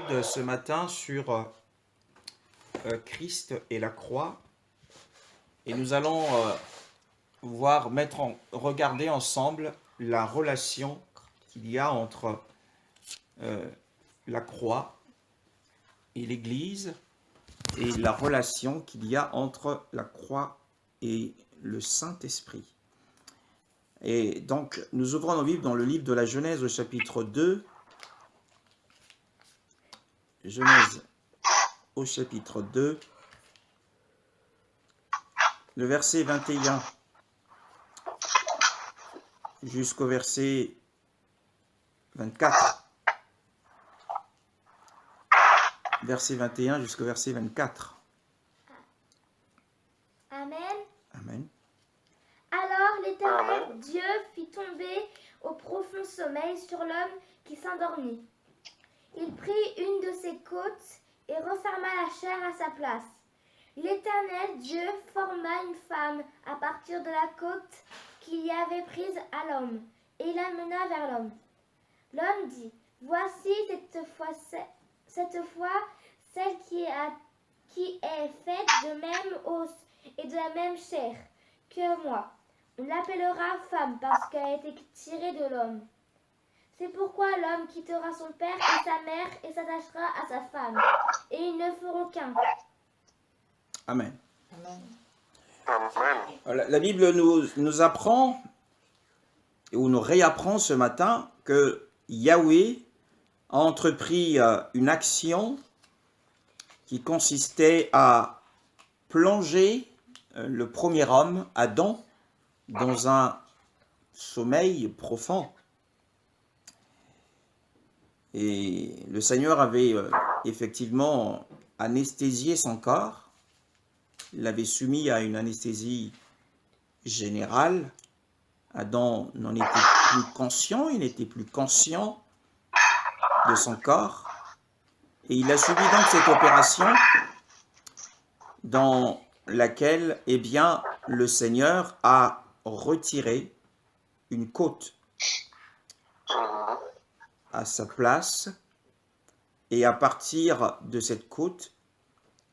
étude ce matin sur Christ et la croix. Et nous allons regarder ensemble la relation qu'il y a entre la croix et l'Église et la relation qu'il y a entre la croix et le Saint-Esprit. Et donc, nous ouvrons nos Bibles dans le livre de la Genèse au chapitre 2. Genèse au chapitre 2, le verset 21 jusqu'au verset 24. Verset 21 jusqu'au verset 24. Amen. Amen. Alors l'Éternel Dieu fit tomber au profond sommeil sur l'homme qui s'endormit. Il prit une de ses côtes et referma la chair à sa place. L'Éternel Dieu forma une femme à partir de la côte qu'il y avait prise à l'homme et l'amena vers l'homme. L'homme dit, voici cette fois celle qui est faite de même os et de la même chair que moi. On l'appellera femme parce qu'elle a été tirée de l'homme. C'est pourquoi l'homme quittera son père et sa mère et s'attachera à sa femme, et ils ne feront qu'un. Amen. Amen. La Bible nous apprend, ou nous réapprend ce matin, que Yahweh a entrepris une action qui consistait à plonger le premier homme, Adam, dans un sommeil profond. Et le Seigneur avait effectivement anesthésié son corps, il l'avait soumis à une anesthésie générale. Adam n'en était plus conscient, il n'était plus conscient de son corps. Et il a subi donc cette opération dans laquelle, le Seigneur a retiré une côte à sa place. Et à partir de cette côte,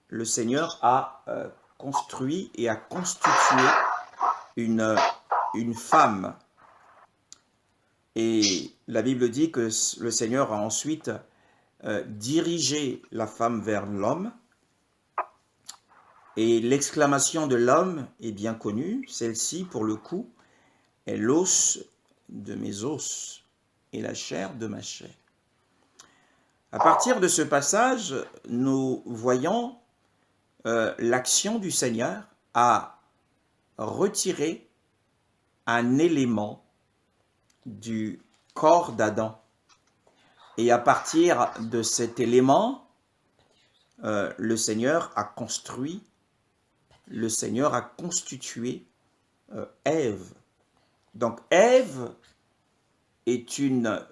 le Seigneur a construit et a constitué une femme. Et la Bible dit que le Seigneur a ensuite dirigé la femme vers l'homme. Et l'exclamation de l'homme est bien connue. Celle-ci, pour le coup, est l'os de mes os et la chair de ma chair. À partir de ce passage, nous voyons l'action du Seigneur à retirer un élément du corps d'Adam. Et à partir de cet élément, le Seigneur a construit, le Seigneur a constitué Ève. Donc Ève est une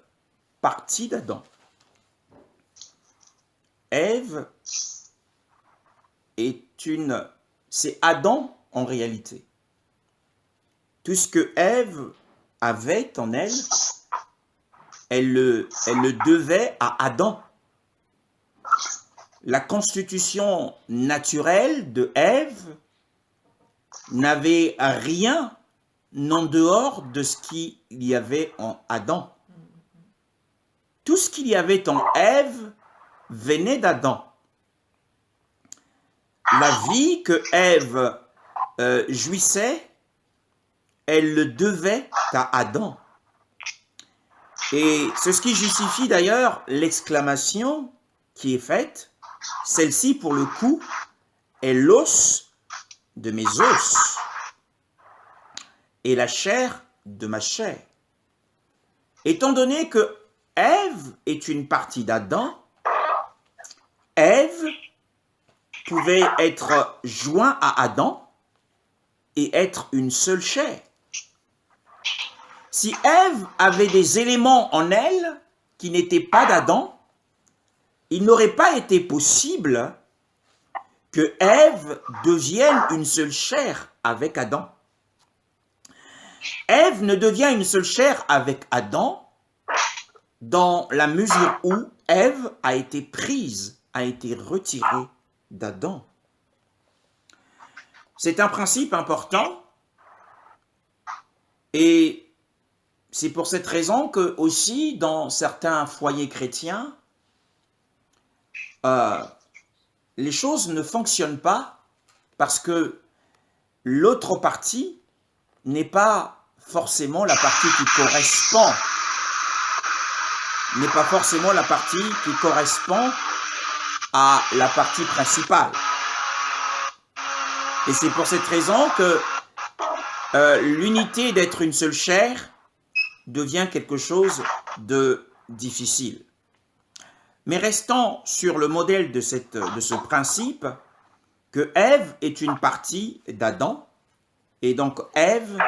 partie d'Adam. Ève c'est Adam en réalité. Tout ce que Ève avait en elle, elle le devait à Adam. La constitution naturelle de Ève n'avait rien en dehors de ce qu'il y avait en Adam. Tout ce qu'il y avait en Ève venait d'Adam. La vie que Ève jouissait, elle le devait à Adam. Et c'est ce qui justifie d'ailleurs l'exclamation qui est faite. Celle-ci, pour le coup, est l'os de mes os et la chair de ma chair. Étant donné que Ève est une partie d'Adam, Ève pouvait être joint à Adam et être une seule chair. Si Ève avait des éléments en elle qui n'étaient pas d'Adam, il n'aurait pas été possible que Ève devienne une seule chair avec Adam. Ève ne devient une seule chair avec Adam dans la mesure où Ève a été prise, a été retirée d'Adam. C'est un principe important et c'est pour cette raison que aussi dans certains foyers chrétiens, les choses ne fonctionnent pas parce que l'autre partie n'est pas forcément la partie qui correspond, à la partie principale. Et c'est pour cette raison que l'unité d'être une seule chair devient quelque chose de difficile. Mais restons sur le modèle de ce principe que Ève est une partie d'Adam, et donc Ève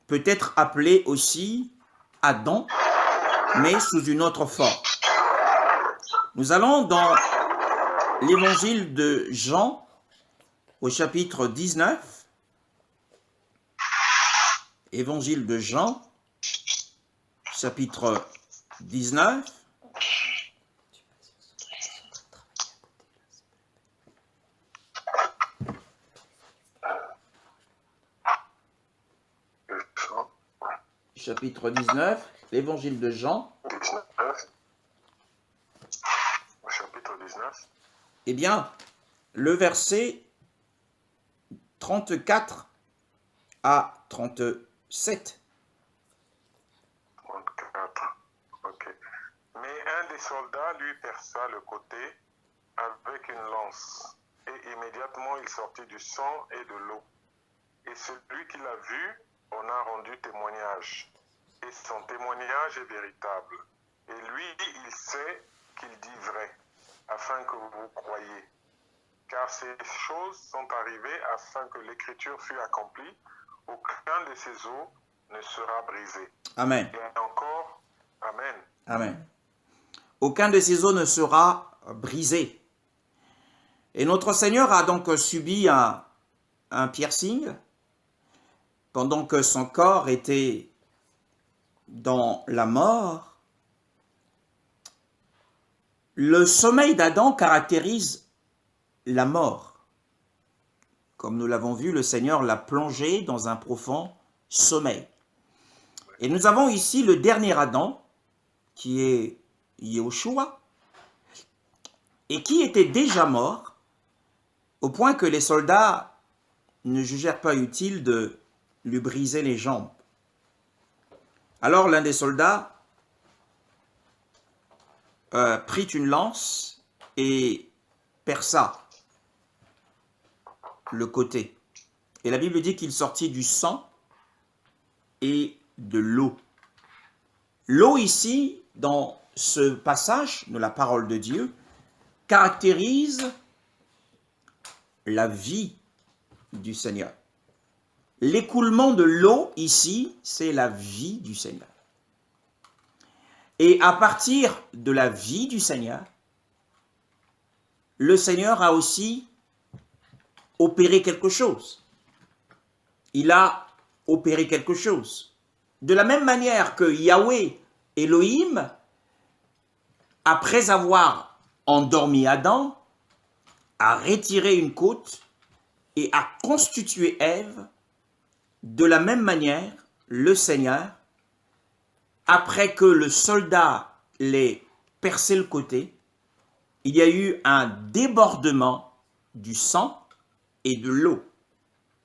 peut être appelée aussi Adam, mais sous une autre forme. Nous allons dans l'évangile de Jean, au chapitre 19. Évangile de Jean, chapitre 19. Chapitre 19, l'évangile de Jean. 19. Au chapitre 19. Eh bien, le verset 34 à 37. 34. Ok. Mais un des soldats lui perça le côté avec une lance, et immédiatement il sortit du sang et de l'eau. Et celui qui l'a vu en a rendu témoignage. Et son témoignage est véritable. Et lui, il sait qu'il dit vrai, afin que vous croyiez. Car ces choses sont arrivées afin que l'écriture fût accomplie. Aucun de ces os ne sera brisé. Amen. Et encore, Amen. Amen. Aucun de ces os ne sera brisé. Et notre Seigneur a donc subi un piercing pendant que son corps était dans la mort. Le sommeil d'Adam caractérise la mort. Comme nous l'avons vu, le Seigneur l'a plongé dans un profond sommeil. Et nous avons ici le dernier Adam, qui est Yahushua, et qui était déjà mort, au point que les soldats ne jugèrent pas utile de lui briser les jambes. Alors l'un des soldats prit une lance et perça le côté. Et la Bible dit qu'il sortit du sang et de l'eau. L'eau ici, dans ce passage de la parole de Dieu, caractérise la vie du Seigneur. L'écoulement de l'eau ici, c'est la vie du Seigneur. Et à partir de la vie du Seigneur, le Seigneur a aussi opéré quelque chose. Il a opéré quelque chose. De la même manière que Yahweh, Elohim, après avoir endormi Adam, a retiré une côte et a constitué Ève, de la même manière, le Seigneur, après que le soldat l'ait percé le côté, il y a eu un débordement du sang et de l'eau.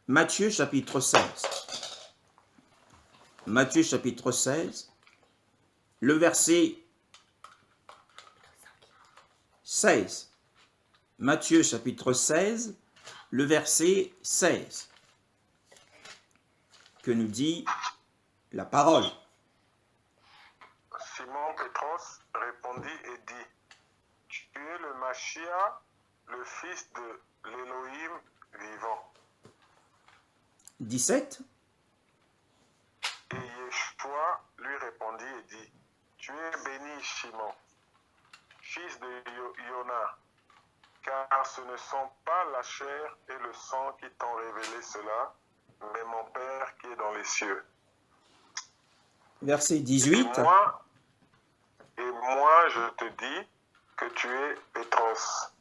Matthieu chapitre 16. Matthieu chapitre 16, le verset 16. Matthieu chapitre 16, le verset 16. Que nous dit la parole. Simon Pétros répondit et dit, tu es le Machia, le fils de l'Élohim vivant. 17. Et Yeshua lui répondit et dit, tu es béni, Simon, fils de Yona, car ce ne sont pas la chair et le sang qui t'ont révélé cela, mais mon Père qui est dans les cieux. Verset 18. Et moi, je te dis que tu es Pétros,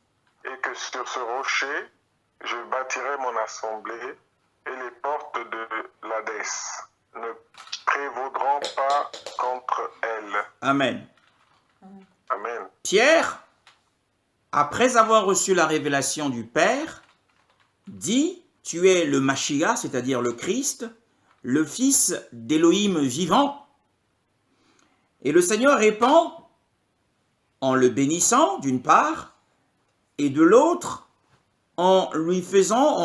et que sur ce rocher, je bâtirai mon assemblée, et les portes de l'Hadès ne prévaudront pas contre elle. Amen. Amen. Pierre, après avoir reçu la révélation du Père, dit, tu es le Mashiach, c'est-à-dire le Christ, le Fils d'Élohim vivant. Et le Seigneur répond en le bénissant d'une part, et de l'autre, en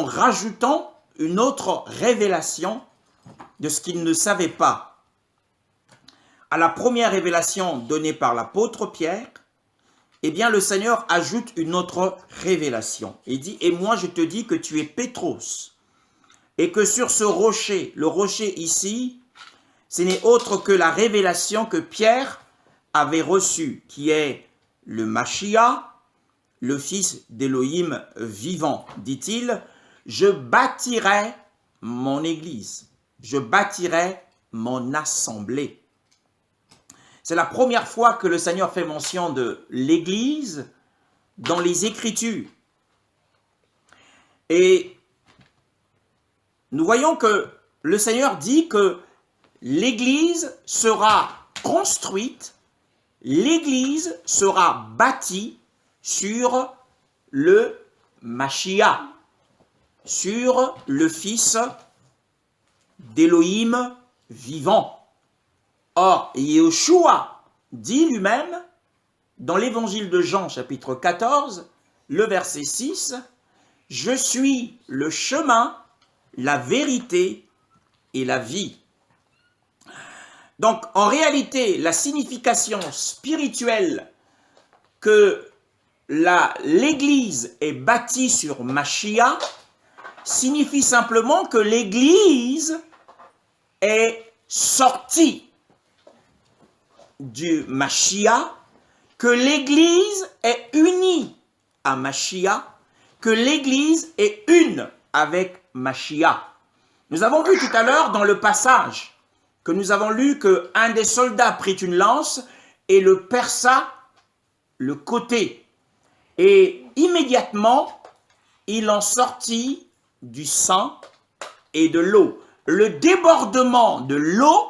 rajoutant une autre révélation de ce qu'il ne savait pas. À la première révélation donnée par l'apôtre Pierre, eh bien le Seigneur ajoute une autre révélation. Il dit, et moi je te dis que tu es Pétros, et que sur ce rocher, le rocher ici, ce n'est autre que la révélation que Pierre avait reçue, qui est le Mashiach, le Fils d'Élohim vivant, dit-il, je bâtirai mon église, je bâtirai mon assemblée. C'est la première fois que le Seigneur fait mention de l'église dans les Écritures. Et nous voyons que le Seigneur dit que l'église sera construite, l'église sera bâtie sur le Mashiach, sur le Fils d'Élohim vivant. Or, Yeshua dit lui-même, dans l'évangile de Jean, chapitre 14, le verset 6, « Je suis le chemin, la vérité et la vie. » Donc, en réalité, la signification spirituelle que l'Église est bâtie sur Mashiach signifie simplement que l'Église est sortie du Mashiach, que l'Église est unie à Mashiach, que l'Église est une avec Mashiach. Nous avons vu tout à l'heure dans le passage que nous avons lu qu'un des soldats prit une lance et le perça le côté. Et immédiatement, il en sortit du sang et de l'eau. Le débordement de l'eau,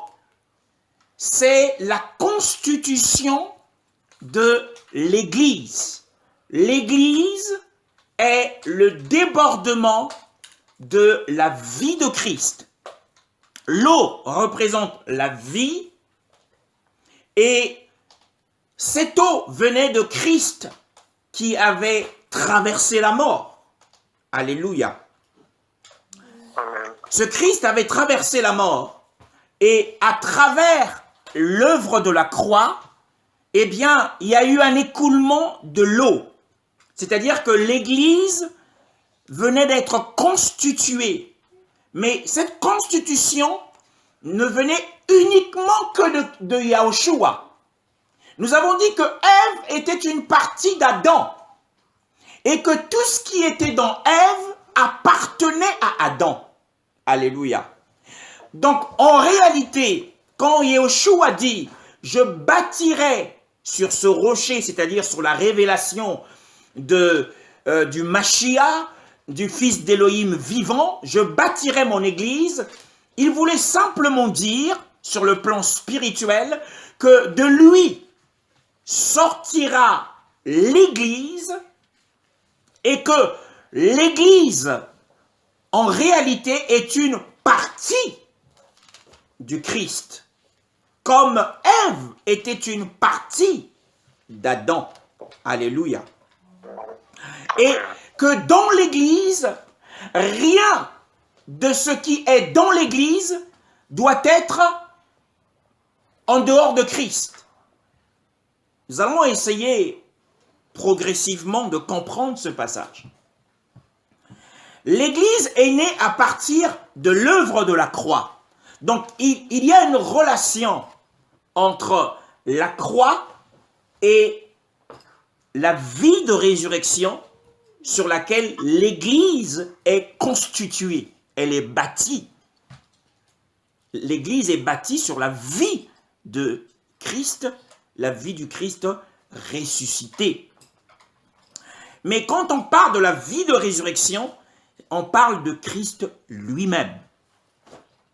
c'est la constitution de l'Église. L'Église est le débordement de la vie de Christ. L'eau représente la vie et cette eau venait de Christ qui avait traversé la mort. Alléluia. Ce Christ avait traversé la mort et à travers l'œuvre de la croix, eh bien, il y a eu un écoulement de l'eau. C'est-à-dire que l'Église venait d'être constituée. Mais cette constitution ne venait uniquement que de Yahushua. Nous avons dit que Ève était une partie d'Adam et que tout ce qui était dans Ève appartenait à Adam. Alléluia. Donc, en réalité, quand Yahushua dit « Je bâtirai sur ce rocher », c'est-à-dire sur la révélation du Mashiach, du Fils d'Élohim vivant, « Je bâtirai mon église », il voulait simplement dire, sur le plan spirituel, que de lui sortira l'église et que l'église, en réalité, est une partie du Christ, comme Ève était une partie d'Adam. Alléluia. Et que dans l'Église, rien de ce qui est dans l'Église doit être en dehors de Christ. Nous allons essayer progressivement de comprendre ce passage. L'Église est née à partir de l'œuvre de la croix. Donc, il y a une relation entre la croix et la vie de résurrection sur laquelle l'Église est constituée. Elle est bâtie. L'Église est bâtie sur la vie de Christ, la vie du Christ ressuscité. Mais quand on parle de la vie de résurrection, on parle de Christ lui-même.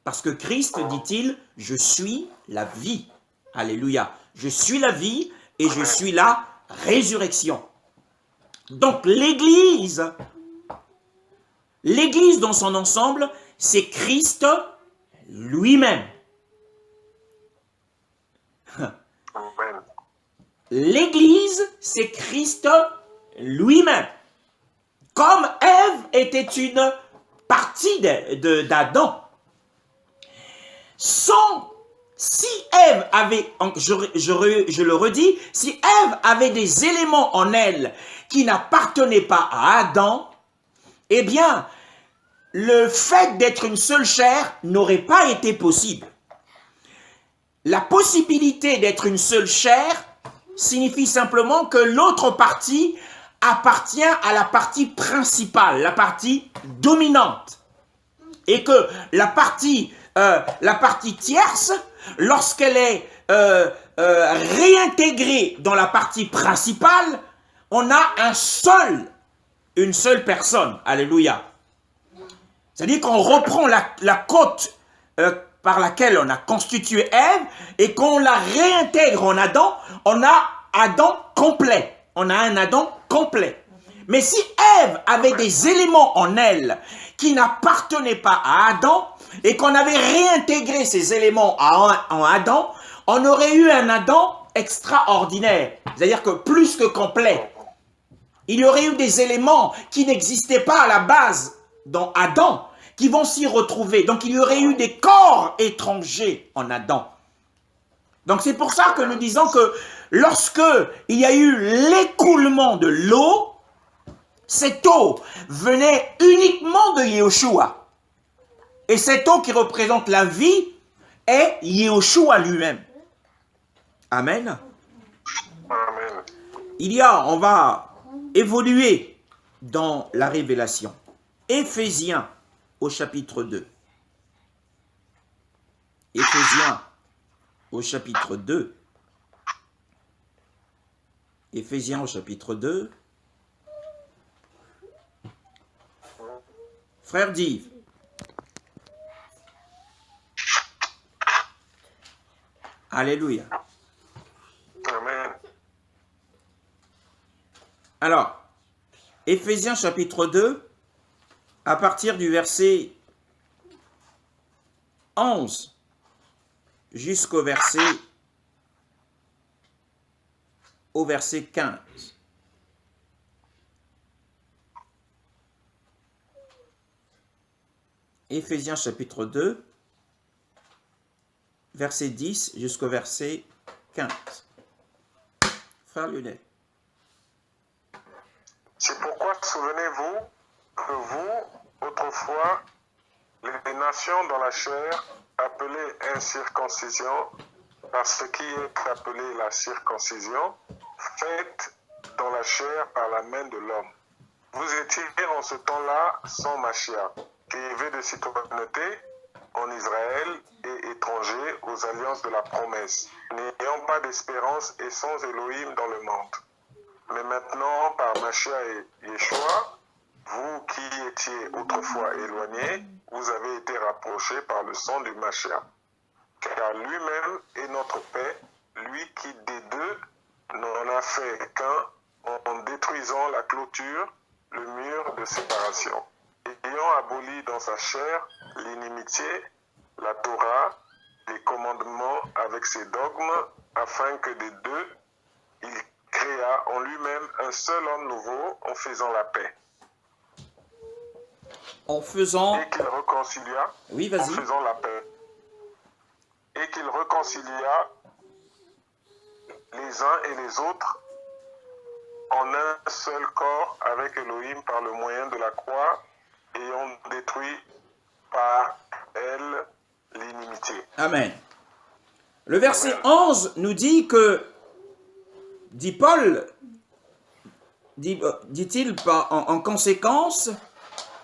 Parce que Christ, dit-il, je suis la vie. Alléluia. Je suis la vie et je suis la résurrection. Donc l'Église dans son ensemble, c'est Christ lui-même. L'Église, c'est Christ lui-même. Comme Ève était une partie d'Adam. Si Ève avait, je le redis, si Ève avait des éléments en elle qui n'appartenaient pas à Adam, eh bien, le fait d'être une seule chair n'aurait pas été possible. La possibilité d'être une seule chair signifie simplement que l'autre partie appartient à la partie principale, la partie dominante. Et que la partie tierce, lorsqu'elle est réintégrée dans la partie principale, on a une seule personne. Alléluia. C'est-à-dire qu'on reprend la côte par laquelle on a constitué Ève et qu'on la réintègre en Adam, on a Adam complet. On a un Adam complet. Mais si Ève avait des éléments en elle qui n'appartenaient pas à Adam et qu'on avait réintégré ces éléments en Adam, on aurait eu un Adam extraordinaire. C'est-à-dire que plus que complet. Il y aurait eu des éléments qui n'existaient pas à la base dans Adam, qui vont s'y retrouver. Donc il y aurait eu des corps étrangers en Adam. Donc c'est pour ça que nous disons que lorsque il y a eu l'écoulement de l'eau, cette eau venait uniquement de Yeshua. Et cette eau qui représente la vie est Yeshua lui-même. Amen. Amen. On va évoluer dans la révélation. Éphésiens au chapitre 2. Éphésiens au chapitre 2. Éphésiens au chapitre 2. Frère Dive. Alléluia. Amen. Alors, Éphésiens chapitre 2, à partir du verset 11 jusqu'au verset 15. Éphésiens chapitre 2, verset 10 jusqu'au verset 15. Frère Lionel. C'est pourquoi souvenez-vous que vous, autrefois, les nations dans la chair, appelées incirconcision, par ce qui est appelé la circoncision, faite dans la chair par la main de l'homme. Vous étiez en ce temps-là sans Mashiach, privés de citoyenneté en Israël et étrangers aux alliances de la promesse, n'ayant pas d'espérance et sans Elohim dans le monde. Mais maintenant, par Mashiach et Yeshua, vous qui étiez autrefois éloignés, vous avez été rapprochés par le sang du Mashiach. Car lui-même est notre paix, lui qui des deux n'en a fait qu'un en détruisant la clôture, le mur de séparation, ayant aboli dans sa chair l'inimitié, la Torah, les commandements avec ses dogmes, afin que des deux, il créa en lui-même un seul homme nouveau en faisant la paix. En faisant... Et qu'il réconcilia, oui, vas-y. En faisant la paix. Et qu'il réconcilia les uns et les autres en un seul corps avec Elohim par le moyen de la croix, ayant détruit par elle l'inimité. Amen. Le verset 11 nous dit que, dit Paul, dit-il en conséquence,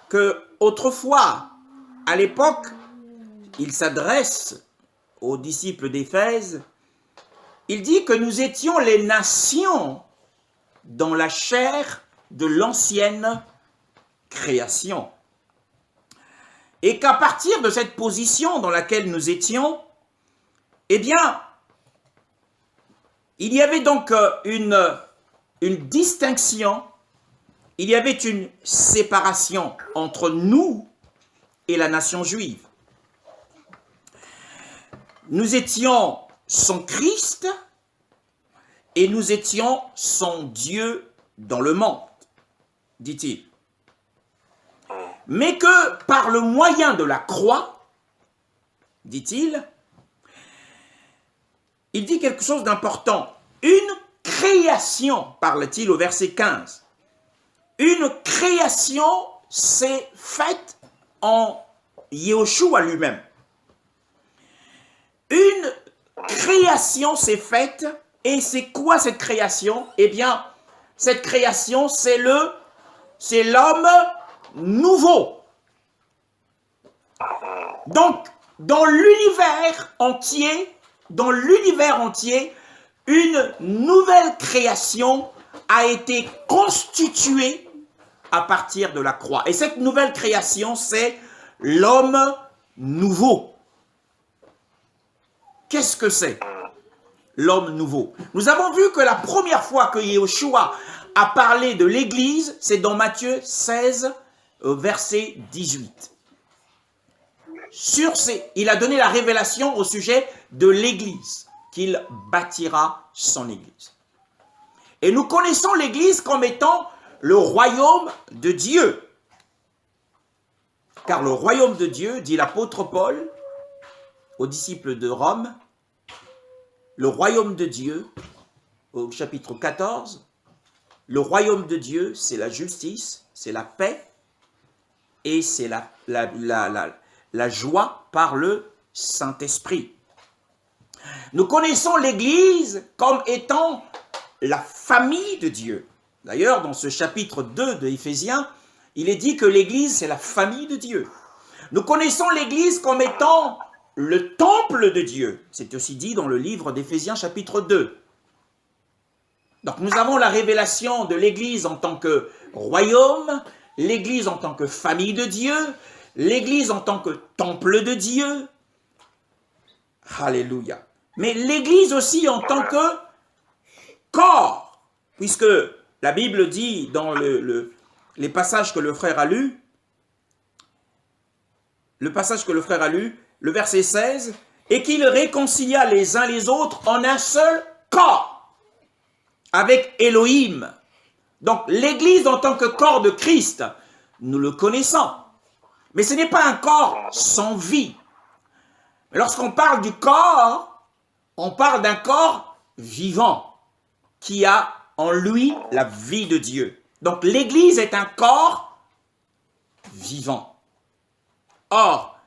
que autrefois, à l'époque, il s'adresse aux disciples d'Éphèse, il dit que nous étions les nations dans la chair de l'ancienne création. Et qu'à partir de cette position dans laquelle nous étions, eh bien, il y avait donc une distinction, il y avait une séparation entre nous et la nation juive. Nous étions son Christ et nous étions son Dieu dans le monde, dit-il. Mais que par le moyen de la croix, dit-il, il dit quelque chose d'important. Une création, parle-t-il au verset 15. Une création s'est faite en Yeshua lui-même. Une création s'est faite, et c'est quoi cette création? Eh bien, cette création, c'est l'homme nouveau. Donc, dans l'univers entier, une nouvelle création a été constituée à partir de la croix. Et cette nouvelle création, c'est l'homme nouveau. Qu'est-ce que c'est? L'homme nouveau. Nous avons vu que la première fois que Yeshua a parlé de l'Église, c'est dans Matthieu 16, verset 18. Il a donné la révélation au sujet de l'Église, qu'il bâtira son Église. Et nous connaissons l'Église comme étant le royaume de Dieu. Car le royaume de Dieu, dit l'apôtre Paul aux disciples de Rome, le royaume de Dieu, au chapitre 14, le royaume de Dieu, c'est la justice, c'est la paix et c'est la joie par le Saint-Esprit. Nous connaissons l'Église comme étant la famille de Dieu. D'ailleurs, dans ce chapitre 2 de Éphésiens, il est dit que l'Église, c'est la famille de Dieu. Nous connaissons l'Église comme étant le temple de Dieu. C'est aussi dit dans le livre d'Éphésiens chapitre 2. Donc nous avons la révélation de l'Église en tant que royaume, l'Église en tant que famille de Dieu, l'Église en tant que temple de Dieu. Alléluia. Mais l'Église aussi en tant que corps, puisque la Bible dit dans les passages que le frère a lus, le verset 16, et qu'il réconcilia les uns les autres en un seul corps, avec Elohim. Donc l'Église en tant que corps de Christ, nous le connaissons. Mais ce n'est pas un corps sans vie. Lorsqu'on parle du corps, on parle d'un corps vivant, qui a en lui la vie de Dieu. Donc l'Église est un corps vivant. Or,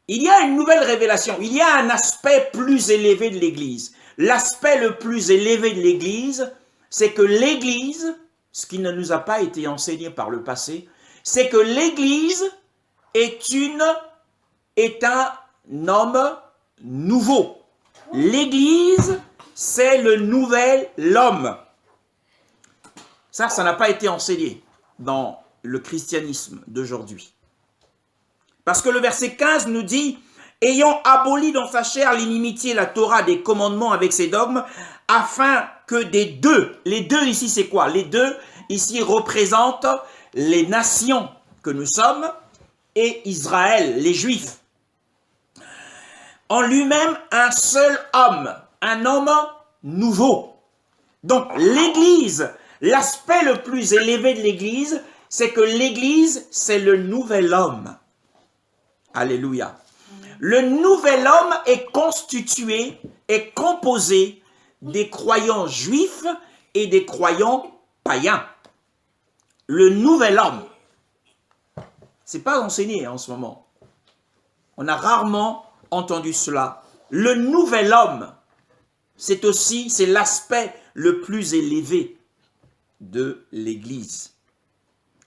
il y a une nouvelle révélation, il y a un aspect plus élevé de l'Église. L'aspect le plus élevé de l'Église, c'est que l'Église, ce qui ne nous a pas été enseigné par le passé, c'est que l'Église est un homme nouveau. L'Église, c'est le nouvel homme. Ça n'a pas été enseigné dans le christianisme d'aujourd'hui. Parce que le verset 15 nous dit « Ayant aboli dans sa chair l'inimitié, la Torah des commandements avec ses dogmes, afin que des deux, les deux ici c'est quoi? Les deux ici représentent les nations que nous sommes et Israël, les Juifs. En lui-même un seul homme, un homme nouveau. » Donc l'Église, l'aspect le plus élevé de l'Église, c'est que l'Église, c'est le nouvel homme. Alléluia. Le nouvel homme est constitué, est composé des croyants juifs et des croyants païens. Le nouvel homme. Ce n'est pas enseigné en ce moment. On a rarement entendu cela. Le nouvel homme, c'est l'aspect le plus élevé de l'Église.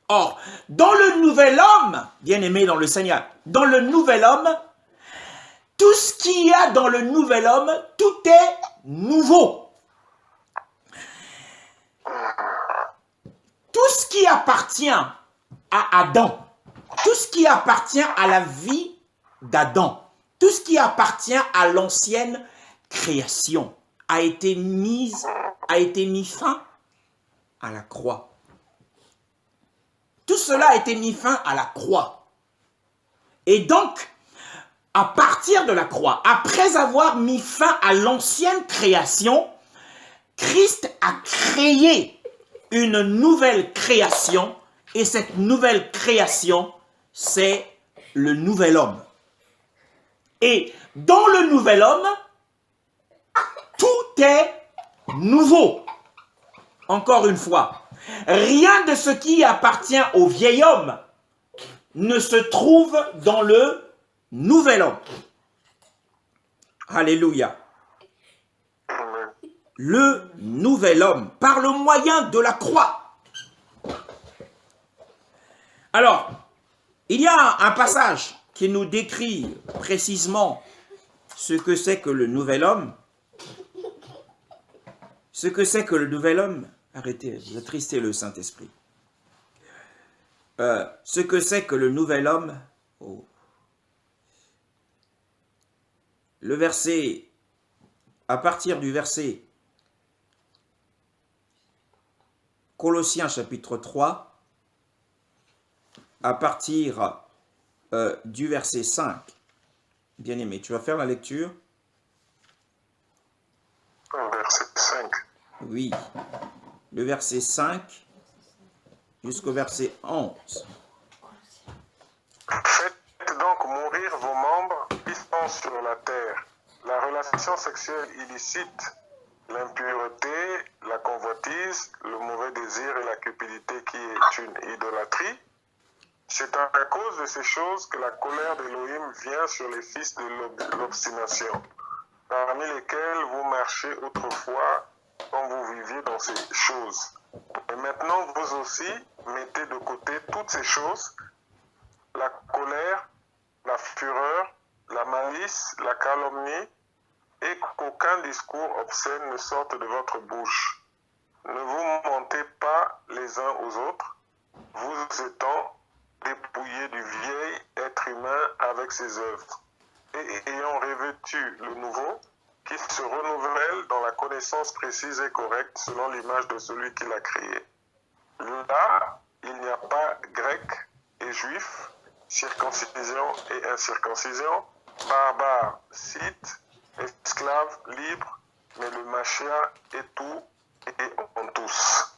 Or, dans le nouvel homme, bien-aimé dans le Seigneur, dans le nouvel homme, tout ce qu'il y a dans le nouvel homme, tout est nouveau. Tout ce qui appartient à Adam, tout ce qui appartient à la vie d'Adam, tout ce qui appartient à l'ancienne création a été mis fin à la croix. Tout cela a été mis fin à la croix. Et donc, à partir de la croix, après avoir mis fin à l'ancienne création, Christ a créé une nouvelle création, et cette nouvelle création, c'est le nouvel homme. Et dans le nouvel homme, tout est nouveau. Encore une fois, rien de ce qui appartient au vieil homme ne se trouve dans le nouvel homme. Alléluia. Le nouvel homme, par le moyen de la croix. Alors, il y a un passage qui nous décrit précisément ce que c'est que le nouvel homme. Ce que c'est que le nouvel homme. Arrêtez, vous attristez le Saint-Esprit. Ce que c'est que le nouvel homme. Oh. Le verset, à partir du verset Colossiens chapitre 3, à partir du verset 5. Bien-aimé, tu vas faire la lecture? Verset 5. Oui. Le verset 5 jusqu'au verset 11. Faites donc mourir vos membres qui sont sur la terre. La relation sexuelle illicite, l'impureté, la convoitise, le mauvais désir et la cupidité qui est une idolâtrie. C'est à cause de ces choses que la colère d'Élohim vient sur les fils de l'obstination, parmi lesquels vous marchez autrefois quand vous viviez dans ces choses. Et maintenant, vous aussi, mettez de côté toutes ces choses, la colère, la fureur, la malice, la calomnie, et qu'aucun discours obscène ne sorte de votre bouche. Ne vous mentez pas les uns aux autres, vous étant dépouillés du vieil être humain avec ses œuvres, et ayant revêtu le nouveau, qui se renouvelle dans la connaissance précise et correcte selon l'image de celui qui l'a créé. Là, il n'y a pas grec et juif, circoncision et incirconcision, barbare, scythe, esclave, libre, mais le Mashiach est tout et en tous.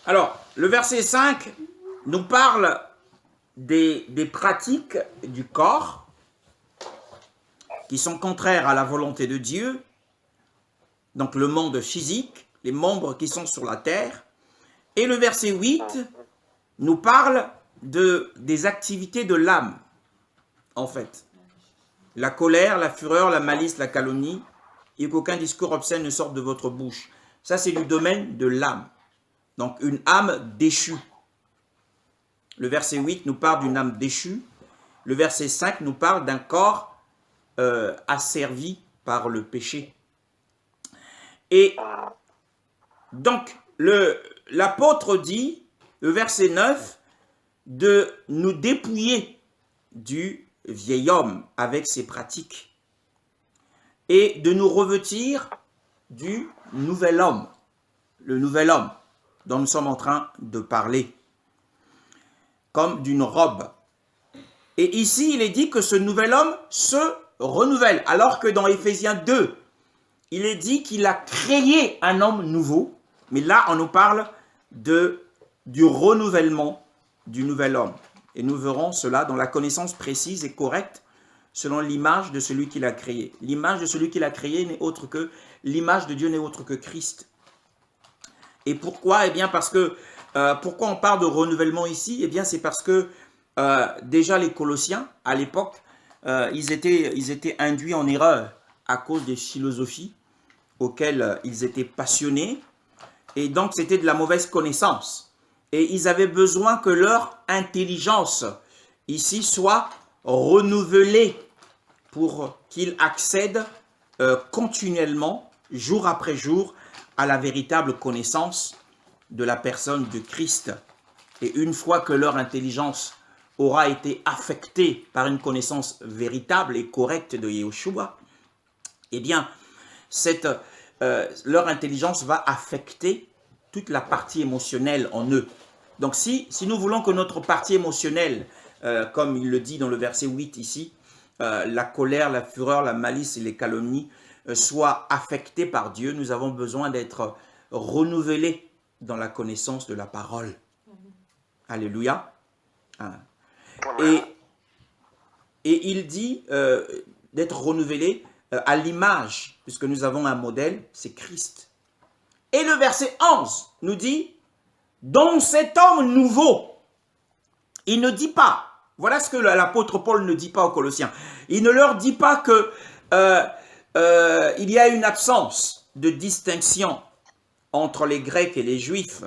Alors, le verset 5 nous parle des pratiques du corps qui sont contraires à la volonté de Dieu, donc le monde physique, les membres qui sont sur la terre. Et le verset 8 nous parle des activités de l'âme, en fait. La colère, la fureur, la malice, la calomnie, et qu'aucun discours obscène ne sorte de votre bouche. Ça, c'est du domaine de l'âme. Donc, une âme déchue. Le verset 8 nous parle d'une âme déchue. Le verset 5 nous parle d'un corps asservi par le péché. Et donc, l'apôtre dit, le verset 9, de nous dépouiller du vieil homme avec ses pratiques et de nous revêtir du nouvel homme, le nouvel homme dont nous sommes en train de parler, comme d'une robe. Et ici, il est dit que ce nouvel homme se renouvelle, alors que dans Éphésiens 2, il est dit qu'il a créé un homme nouveau, mais là, on nous parle du renouvellement du nouvel homme. Et nous verrons cela dans la connaissance précise et correcte selon l'image de celui qui l'a créé. L'image de celui qui l'a créé n'est autre que, l'image de Dieu n'est autre que Christ. Et pourquoi? Eh bien, parce que, pourquoi on parle de renouvellement ici? Eh bien, c'est parce que déjà les Colossiens, à l'époque, ils étaient induits en erreur à cause des philosophies auxquelles ils étaient passionnés. Et donc, c'était de la mauvaise connaissance. Et ils avaient besoin que leur intelligence ici soit renouvelée pour qu'il accède continuellement, jour après jour, à la véritable connaissance de la personne de Christ. Et une fois que leur intelligence aura été affectée par une connaissance véritable et correcte de Yeshua, eh bien, leur intelligence va affecter toute la partie émotionnelle en eux. Donc, si nous voulons que notre partie émotionnelle, comme il le dit dans le verset 8 ici, la colère, la fureur, la malice et les calomnies soient affectées par Dieu, nous avons besoin d'être renouvelés dans la connaissance de la parole. Alléluia. Et il dit d'être renouvelé à l'image, puisque nous avons un modèle, c'est Christ. Et le verset 11 nous dit, dans cet homme nouveau, il ne dit pas, voilà ce que l'apôtre Paul ne dit pas aux Colossiens, il ne leur dit pas que il y a une absence de distinction entre les Grecs et les Juifs.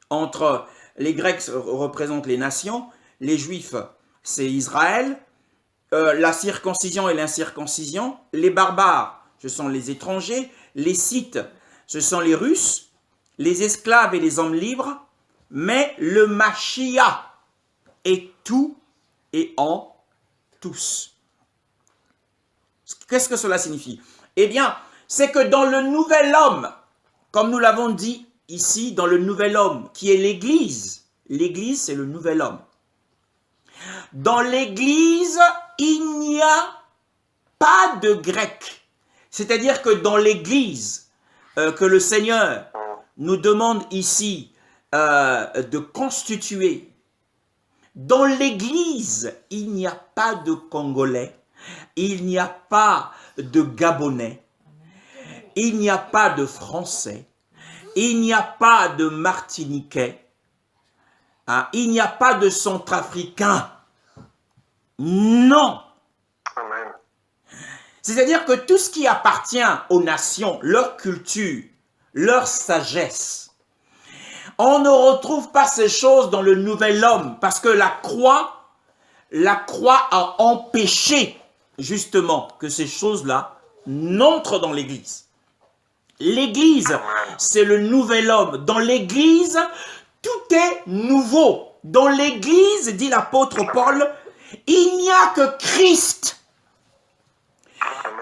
Entre les Grecs représentent les nations, les Juifs c'est Israël, la circoncision et l'incirconcision, les barbares ce sont les étrangers, les Scythes ce sont les Russes, les esclaves et les hommes libres, mais le Mashiach est tout et en tous. Qu'est-ce que cela signifie? Eh bien, c'est que dans le nouvel homme, comme nous l'avons dit ici, dans le nouvel homme, qui est l'Église, l'Église c'est le nouvel homme. Dans l'Église, il n'y a pas de grec. C'est-à-dire que dans l'Église que le Seigneur nous demande ici de constituer, dans l'Église, il n'y a pas de Congolais, il n'y a pas de Gabonais, il n'y a pas de Français, il n'y a pas de Martiniquais, il n'y a pas de Centrafricain. Non. Amen. C'est-à-dire que tout ce qui appartient aux nations, leur culture, leur sagesse, on ne retrouve pas ces choses dans le nouvel homme parce que la croix a empêché justement que ces choses-là n'entrent dans l'Église. L'Église, c'est le nouvel homme. Dans l'Église, tout est nouveau. Dans l'Église, dit l'apôtre Paul, il n'y a que Christ.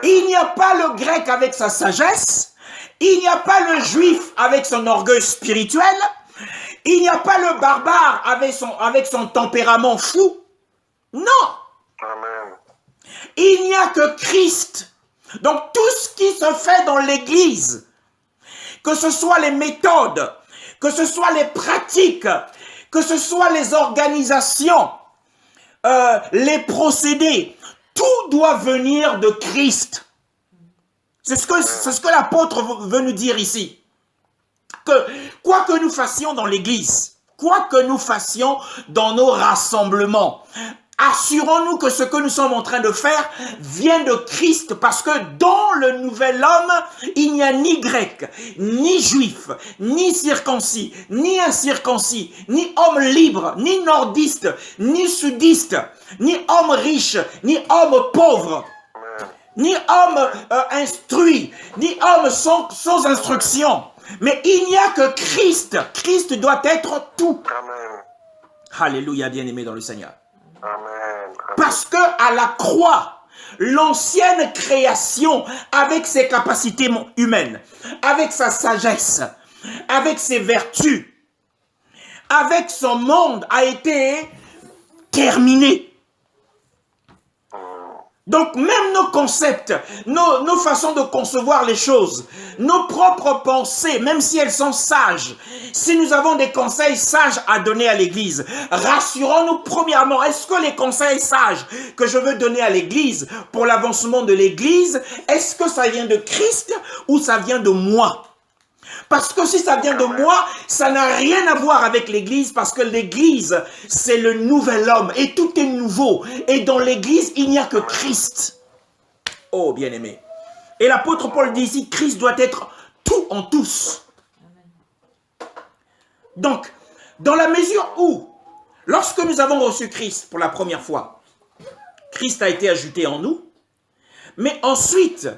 Il n'y a pas le grec avec sa sagesse. Il n'y a pas le juif avec son orgueil spirituel. Il n'y a pas le barbare avec son tempérament fou. Non. Amen. Il n'y a que Christ. Donc tout ce qui se fait dans l'Église, que ce soit les méthodes, que ce soit les pratiques, que ce soit les organisations, les procédés, tout doit venir de Christ. C'est ce que l'apôtre veut nous dire ici. Que quoi que nous fassions dans l'Église, quoi que nous fassions dans nos rassemblements, assurons-nous que ce que nous sommes en train de faire vient de Christ, parce que dans le nouvel homme, il n'y a ni grec, ni juif, ni circoncis, ni incirconcis, ni homme libre, ni nordiste, ni sudiste, ni homme riche, ni homme pauvre, ni homme instruit, ni homme sans instruction. Mais il n'y a que Christ. Christ doit être tout. Amen. Alléluia, bien-aimé dans le Seigneur. Amen. Parce que à la croix, l'ancienne création, avec ses capacités humaines, avec sa sagesse, avec ses vertus, avec son monde, a été terminée. Donc même nos concepts, nos façons de concevoir les choses, nos propres pensées, même si elles sont sages, si nous avons des conseils sages à donner à l'Église, rassurons-nous premièrement, est-ce que les conseils sages que je veux donner à l'Église pour l'avancement de l'Église, est-ce que ça vient de Christ ou ça vient de moi? Parce que si ça vient de moi, ça n'a rien à voir avec l'Église, parce que l'Église, c'est le nouvel homme, et tout est nouveau. Et dans l'Église, il n'y a que Christ. Oh, bien-aimé. Et l'apôtre Paul dit ici, Christ doit être tout en tous. Donc, dans la mesure où, lorsque nous avons reçu Christ pour la première fois, Christ a été ajouté en nous, Mais ensuite,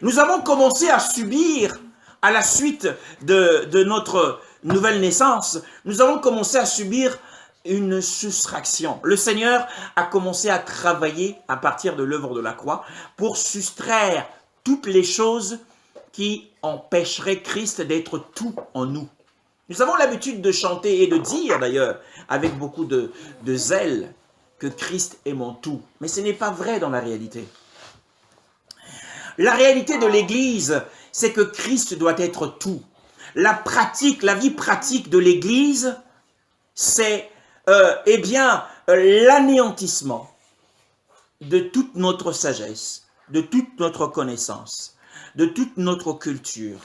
nous avons commencé à subir, à la suite de notre nouvelle naissance, nous avons commencé à subir une soustraction. Le Seigneur a commencé à travailler à partir de l'œuvre de la croix pour soustraire toutes les choses qui empêcheraient Christ d'être tout en nous. Nous avons l'habitude de chanter et de dire d'ailleurs avec beaucoup de zèle que Christ est mon tout. Mais ce n'est pas vrai dans la réalité. La réalité de l'Église, c'est que Christ doit être tout. La vie pratique de l'Église, c'est l'anéantissement de toute notre sagesse, de toute notre connaissance, de toute notre culture,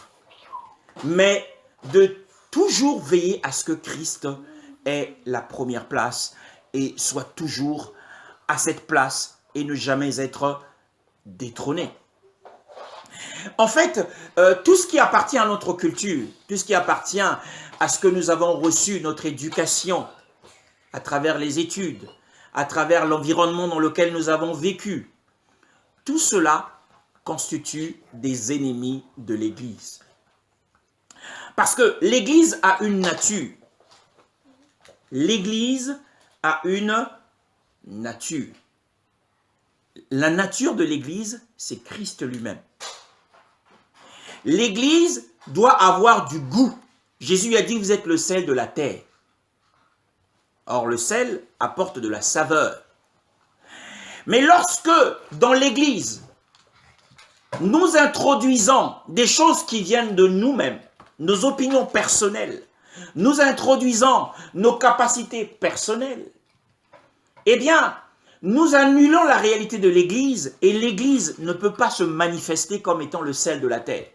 mais de toujours veiller à ce que Christ ait la première place et soit toujours à cette place et ne jamais être détrôné. En fait, tout ce qui appartient à notre culture, tout ce qui appartient à ce que nous avons reçu, notre éducation, à travers les études, à travers l'environnement dans lequel nous avons vécu, tout cela constitue des ennemis de l'Église. Parce que l'Église a une nature. L'Église a une nature. La nature de l'Église, c'est Christ lui-même. L'Église doit avoir du goût. Jésus a dit, vous êtes le sel de la terre. Or, le sel apporte de la saveur. Mais lorsque, dans l'Église, nous introduisons des choses qui viennent de nous-mêmes, nos opinions personnelles, nous introduisons nos capacités personnelles, eh bien, nous annulons la réalité de l'Église et l'Église ne peut pas se manifester comme étant le sel de la terre.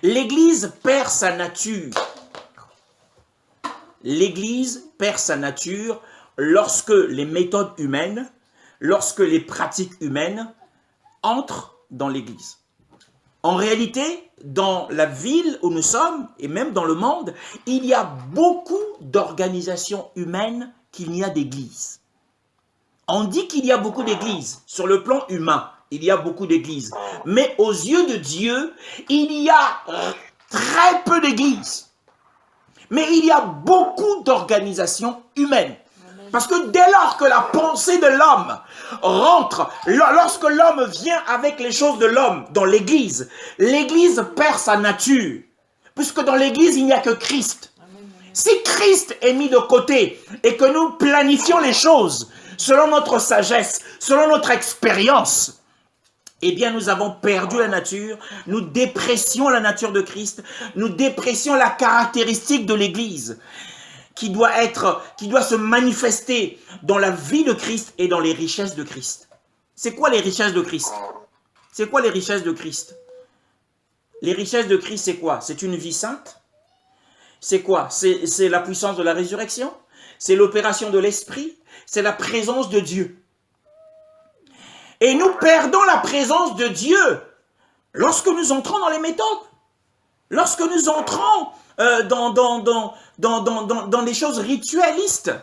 L'Église perd sa nature. L'Église perd sa nature lorsque les méthodes humaines, lorsque les pratiques humaines entrent dans l'Église. En réalité, dans la ville où nous sommes, et même dans le monde, il y a beaucoup d'organisations humaines qu'il n'y a d'églises. On dit qu'il y a beaucoup d'églises. Sur le plan humain, il y a beaucoup d'églises. Mais aux yeux de Dieu, il y a très peu d'églises. Mais il y a beaucoup d'organisations humaines. Parce que dès lors que la pensée de l'homme rentre, lorsque l'homme vient avec les choses de l'homme dans l'Église, l'Église perd sa nature. Puisque dans l'Église, il n'y a que Christ. Si Christ est mis de côté et que nous planifions les choses selon notre sagesse, selon notre expérience, eh bien nous avons perdu la nature, nous déprécions la nature de Christ, nous déprécions la caractéristique de l'Église qui doit se manifester dans la vie de Christ et dans les richesses de Christ. C'est quoi les richesses de Christ? C'est quoi les richesses de Christ? Les richesses de Christ, c'est quoi? C'est une vie sainte? C'est quoi? C'est la puissance de la résurrection? C'est l'opération de l'Esprit? C'est la présence de Dieu. Et nous perdons la présence de Dieu lorsque nous entrons dans les méthodes. Lorsque nous entrons dans des choses ritualistes.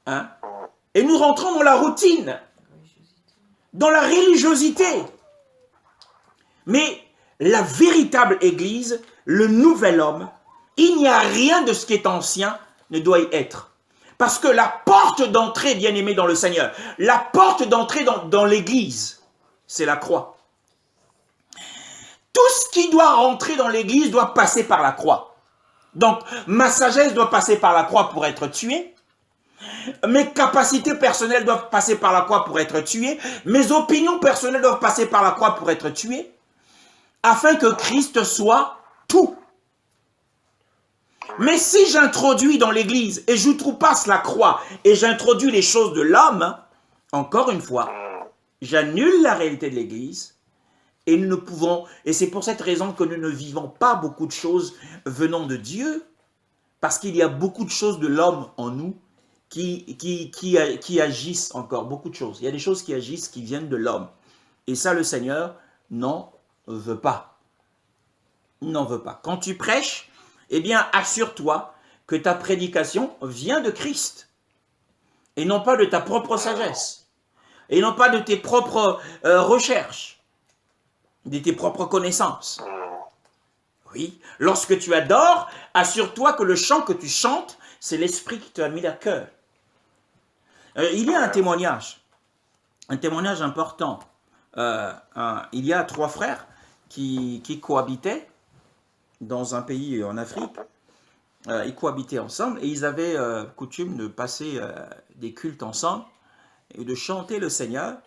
Hein? Et nous rentrons dans la routine, dans la religiosité. Mais la véritable Église, le nouvel homme, il n'y a rien de ce qui est ancien ne doit y être. Parce que la porte d'entrée, bien-aimé dans le Seigneur, la porte d'entrée dans l'Église, c'est la croix. Tout ce qui doit rentrer dans l'Église doit passer par la croix. Donc, ma sagesse doit passer par la croix pour être tuée. Mes capacités personnelles doivent passer par la croix pour être tuées. Mes opinions personnelles doivent passer par la croix pour être tuées. Afin que Christ soit tout. Mais si j'introduis dans l'Église et j'outrepasse la croix et j'introduis les choses de l'homme, encore une fois, j'annule la réalité de l'Église et nous ne pouvons, et c'est pour cette raison que nous ne vivons pas beaucoup de choses venant de Dieu, parce qu'il y a beaucoup de choses de l'homme en nous qui agissent encore, beaucoup de choses. Il y a des choses qui agissent, qui viennent de l'homme. Et ça, le Seigneur n'en veut pas. N'en veut pas. Quand tu prêches, eh bien, assure-toi que ta prédication vient de Christ et non pas de ta propre sagesse. et non pas de tes propres recherches, de tes propres connaissances. Oui, lorsque tu adores, assure-toi que le chant que tu chantes, c'est l'Esprit qui t'a mis à cœur. Il y a un témoignage important. Il y a 3 frères qui cohabitaient dans un pays en Afrique. Ils cohabitaient ensemble et ils avaient coutume de passer des cultes ensemble et de chanter le Seigneur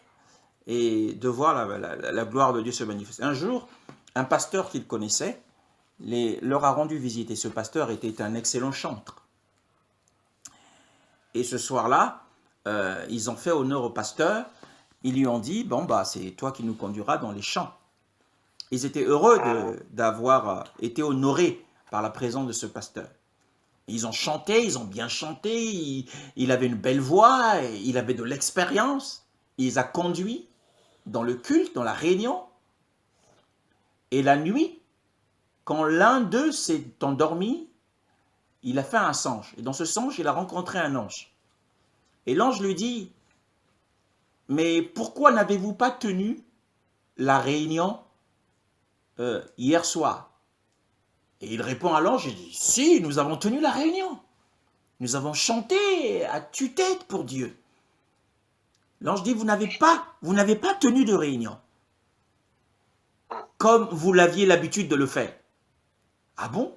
et de voir la gloire de Dieu se manifester. Un jour, un pasteur qu'ils connaissaient leur a rendu visite et ce pasteur était un excellent chanteur. Et ce soir-là, ils ont fait honneur au pasteur. Ils lui ont dit, bon, bah, c'est toi qui nous conduiras dans les champs. Ils étaient heureux d'avoir été honorés par la présence de ce pasteur. Ils ont chanté, ils ont bien chanté, il avait une belle voix, il avait de l'expérience. Il les a conduits dans le culte, dans la réunion. Et la nuit, quand l'un d'eux s'est endormi, il a fait un songe. Et dans ce songe, il a rencontré un ange. Et l'ange lui dit, mais pourquoi n'avez-vous pas tenu la réunion hier soir? Et il répond à l'ange, il dit, si, nous avons tenu la réunion. Nous avons chanté à tue-tête pour Dieu. L'ange dit, vous n'avez pas tenu de réunion, comme vous l'aviez l'habitude de le faire. Ah bon?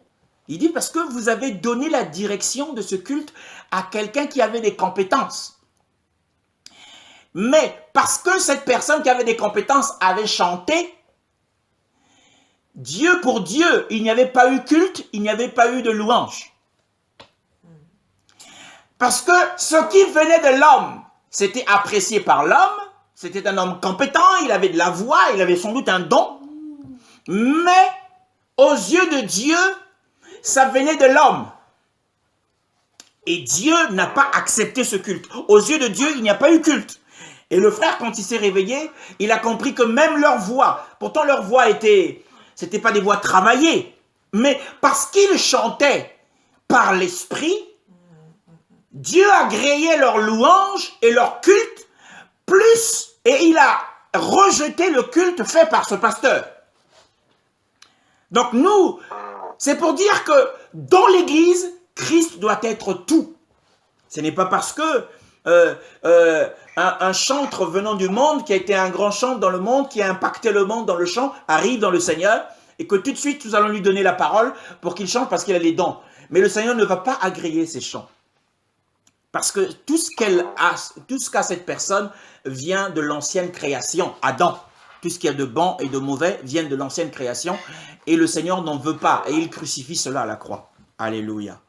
Il dit, parce que vous avez donné la direction de ce culte à quelqu'un qui avait des compétences. Mais parce que cette personne qui avait des compétences avait chanté, Dieu pour Dieu, il n'y avait pas eu culte, il n'y avait pas eu de louange. Parce que ce qui venait de l'homme, c'était apprécié par l'homme, c'était un homme compétent, il avait de la voix, il avait sans doute un don. Mais aux yeux de Dieu, ça venait de l'homme. Et Dieu n'a pas accepté ce culte. Aux yeux de Dieu, il n'y a pas eu culte. Et le frère, quand il s'est réveillé, il a compris que même leur voix, pourtant leur voix c'était pas des voix travaillées, mais parce qu'ils chantaient par l'esprit, Dieu a agréé leur louange et leur culte plus, et il a rejeté le culte fait par ce pasteur. Donc nous, c'est pour dire que dans l'Église, Christ doit être tout. Ce n'est pas parce que un chantre venant du monde, qui a été un grand chantre dans le monde, qui a impacté le monde dans le chant, arrive dans le Seigneur, et que tout de suite nous allons lui donner la parole pour qu'il chante parce qu'il a les dons. Mais le Seigneur ne va pas agréer ces chants. Parce que tout ce qu'a cette personne vient de l'ancienne création, Adam. Tout ce qu'il y a de bon et de mauvais vient de l'ancienne création. Et le Seigneur n'en veut pas. Et il crucifie cela à la croix. Alléluia.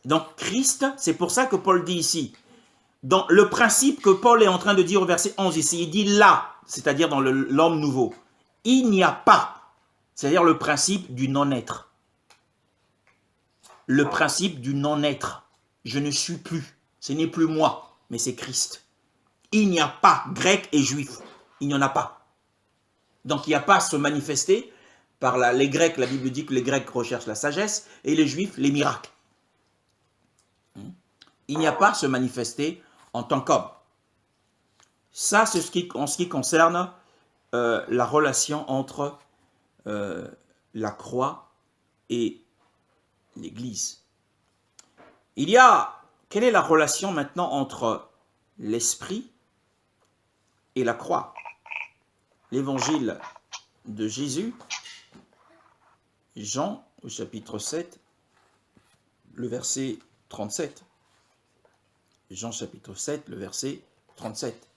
Donc Christ, c'est pour ça que Paul dit ici, dans le principe que Paul est en train de dire au verset 11 ici, il dit là, c'est-à-dire dans l'homme nouveau, il n'y a pas, c'est-à-dire le principe du non-être. Le principe du non-être. Je ne suis plus. Ce n'est plus moi, mais c'est Christ. Il n'y a pas grec et juif. Il n'y en a pas. Donc il n'y a pas à se manifester par les Grecs. La Bible dit que les Grecs recherchent la sagesse et les Juifs les miracles. Il n'y a pas à se manifester en tant qu'homme. Ça, c'est en ce qui concerne la relation entre la croix et l'Église. Quelle est la relation maintenant entre l'Esprit et la croix? L'évangile de Jésus, Jean, au chapitre 7, le verset 37. Jean chapitre 7, le verset 37.